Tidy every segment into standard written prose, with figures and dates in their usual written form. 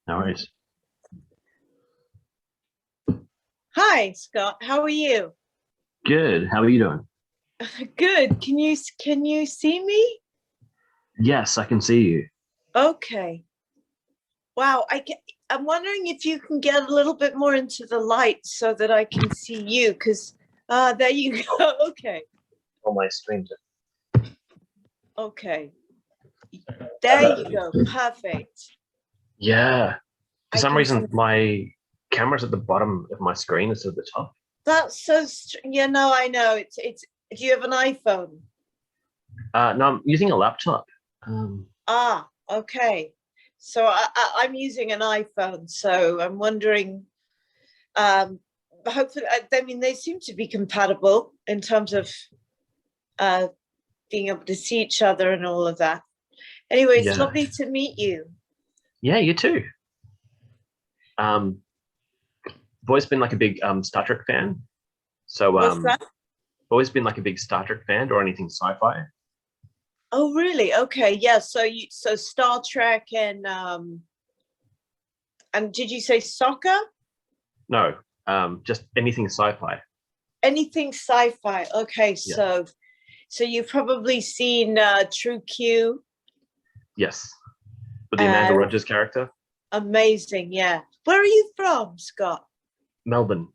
No worries. Hi, Scott. How are you? Good. How are you doing? Good. Can you see me? Yes, I can see you. Okay. Wow. I'm wondering if you can get a little bit more into the light so that I can see you. Because there you go. Okay. On my screen. Okay. There you go. Perfect. Yeah. For I some can. reason, my camera's at the bottom of my screen instead of the top. That's so. I know. It's. Do you have an iPhone? No, I'm using a laptop. Um, Ah. Okay. So I'm using an iPhone. So I'm wondering. Um, hopefully, I mean, they seem to be compatible in terms of uh, being able to see each other and all of that. Anyway, it's yeah. lovely to meet you. Yeah, you too. Um, I've always been like a big Star Trek fan. So What's that? always been like a big Star Trek fan or anything sci-fi. Oh, really? Okay, yeah. So Star Trek and did you say soccer? No, just anything sci-fi. Anything sci-fi? Okay, Yeah. so you've probably seen True Q. Yes. With the Amanda Uh, Rogers character. Amazing, yeah. Where are you from, Scott? Melbourne.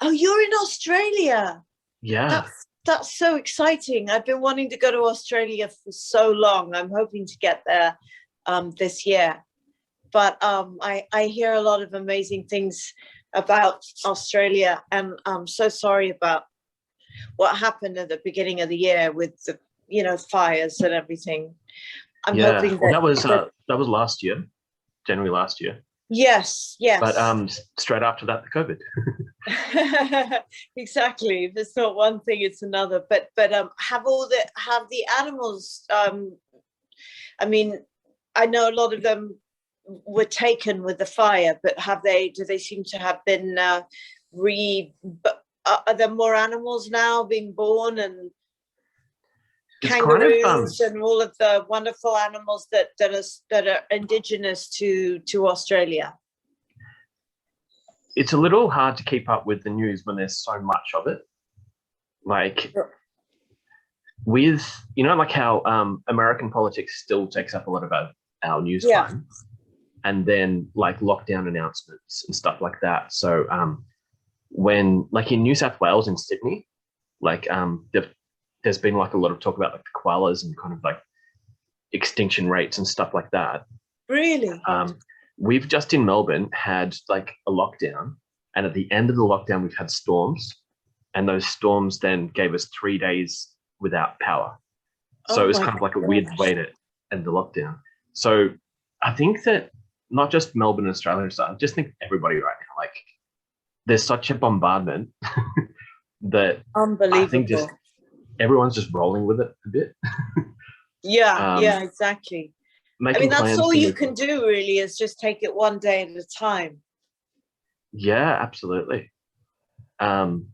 Oh, you're in Australia. Yeah. That's so exciting. I've been wanting to go to Australia for so long. I'm hoping to get there this year. But I hear a lot of amazing things about Australia, and I'm so sorry about what happened at the beginning of the year with the fires and everything. I'm Yeah. hoping Well, that that was last year, January last year. yes, But yes. straight after that, the COVID. Exactly. If it's not one thing, it's another. But have the animals I mean, I know a lot of them were taken with the fire, but do they seem to have been are there more animals now being born, and It's kind of kangaroos and all of the wonderful animals that are indigenous to Australia? it's a little hard to keep up with the news when there's so much of it. Like with like how American politics still takes up a lot of our news Yeah. time, and then like lockdown announcements and stuff like that. So when like in New South Wales and Sydney, like there's been like a lot of talk about like the koalas and kind of like extinction rates and stuff like that. Really? We've just in Melbourne had like a lockdown, and at the end of the lockdown, we've had storms, and those storms then gave us 3 days without power. So Oh it was my kind of like a weird gosh. way to end the lockdown. So I think that not just Melbourne and Australia, so I just think everybody right now, like there's such a bombardment that I think just Unbelievable. everyone's just rolling with it a bit, Yeah, um, yeah, exactly. I mean, making that's plans all to you move can on. do really is just take it one day at a time. Yeah, absolutely. Um,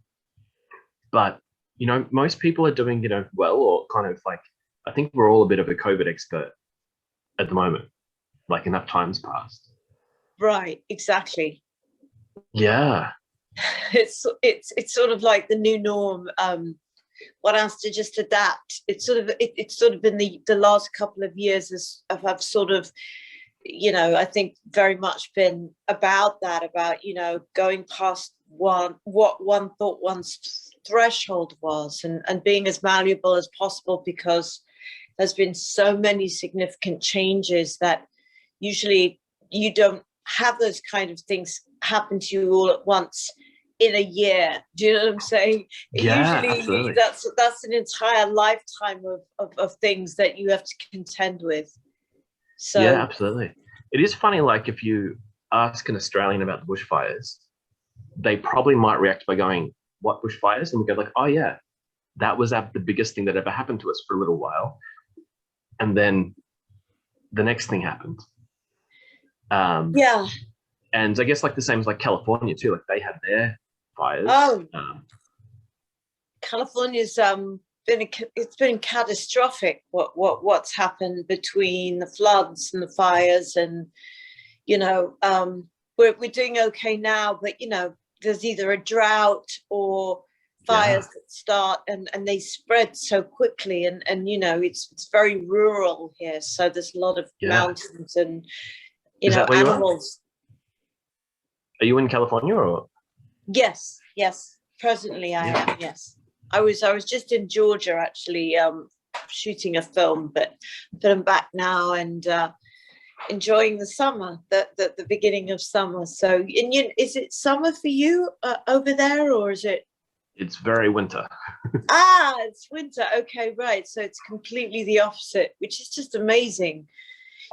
but most people are doing well, or kind of like I think we're all a bit of a COVID expert at the moment. Like enough times passed. Right, exactly. Yeah, It's sort of like the new norm. One has to just adapt. It's sort of been the last couple of years as I've sort of, I think very much been about that, about, going past what one thought one's threshold was, and being as malleable as possible, because there's been so many significant changes that usually you don't have those kind of things happen to you all at once in a year. Do you know what I'm saying? yeah, Usually absolutely. that's an entire lifetime of things that you have to contend with. Yeah, So absolutely. It is funny, like if you ask an Australian about the bushfires, they probably might react by going, "What bushfires?" And we go like, "Oh yeah, that was the biggest thing that ever happened to us for a little while," and then the next thing happened. Um, yeah. and I guess like the same as like California too. Like they had their fires. Oh, California's it's been catastrophic what's happened between the floods and the fires, and you know, we're doing okay now, but you know, there's either a drought or fires that start and they spread so quickly, and you know, it's very rural here, so there's a lot of mountains and you Is know, that where you are? animals. Are you in California or? Yes, yes. Presently, I am. Yes, I was just in Georgia actually, shooting a film, but I'm back now and enjoying the summer, the beginning of summer. So, and you, is it summer for you over there, or is it? It's very winter. Ah, it's winter. Okay, right. So it's completely the opposite, which is just amazing.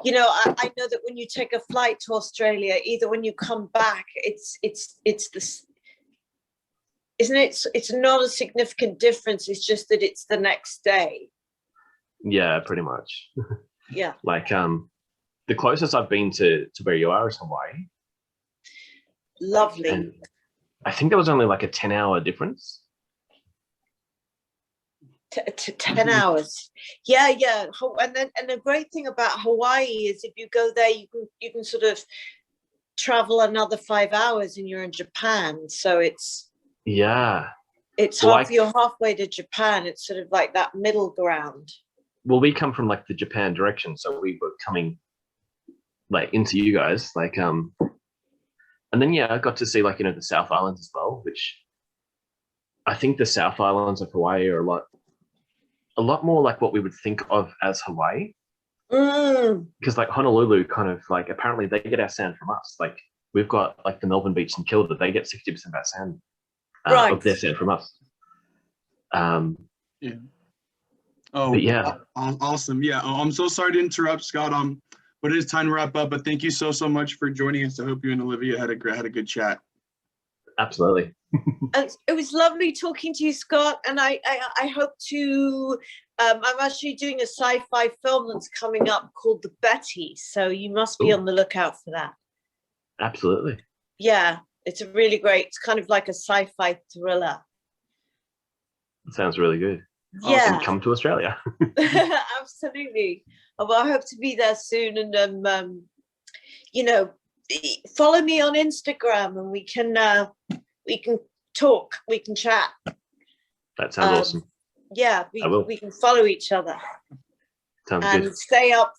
You know, I know that when you take a flight to Australia, either when you come back, it's this, isn't it? It's not a significant difference. It's just that it's the next day. Yeah, pretty much. Yeah. Like the closest I've been to where you are is Hawaii. Lovely. And I think there was only like a 10-hour difference. 10 hours. Yeah, yeah. And then, and the great thing about Hawaii is if you go there, you can sort of travel another 5 hours and you're in Japan. So it's you're halfway to Japan. It's sort of like that middle ground. Well, we come from like the Japan direction, so we were coming like into you guys, like and then I got to see like, you know, the South Islands as well, which I think the South Islands of Hawaii are a lot more like what we would think of as Hawaii. Because like Honolulu kind of like, apparently they get our sand from us. Like we've got like the Melbourne beach and Kilda, they get 60% of our sand of their sand from us. Yeah. Oh, but yeah. Awesome. Yeah. I'm so sorry to interrupt, Scott. But it is time to wrap up. But thank you so much for joining us. I hope you and Olivia had a good chat. Absolutely. It was lovely talking to you, Scott. And I hope to. I'm actually doing a sci-fi film that's coming up called The Betty, so you must be on the lookout for that. Absolutely. Yeah, it's a really great. It's kind of like a sci-fi thriller. That sounds really good. Yeah. Awesome. Come to Australia. Absolutely. Well, I hope to be there soon, and you know, follow me on Instagram, and we can talk, we can chat. That sounds awesome. Yeah, we can follow each other. Sounds and good. stay up,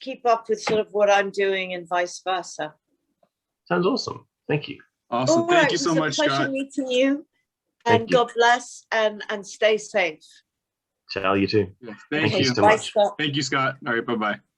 keep up with sort of what I'm doing, and vice versa. Sounds awesome. Thank you. Awesome. Thank you so much, Scott. Pleasure meeting you. And God bless, and stay safe. Ciao, you too. Thank you so Bye, much. Scott. Thank you, Scott. All right, bye-bye.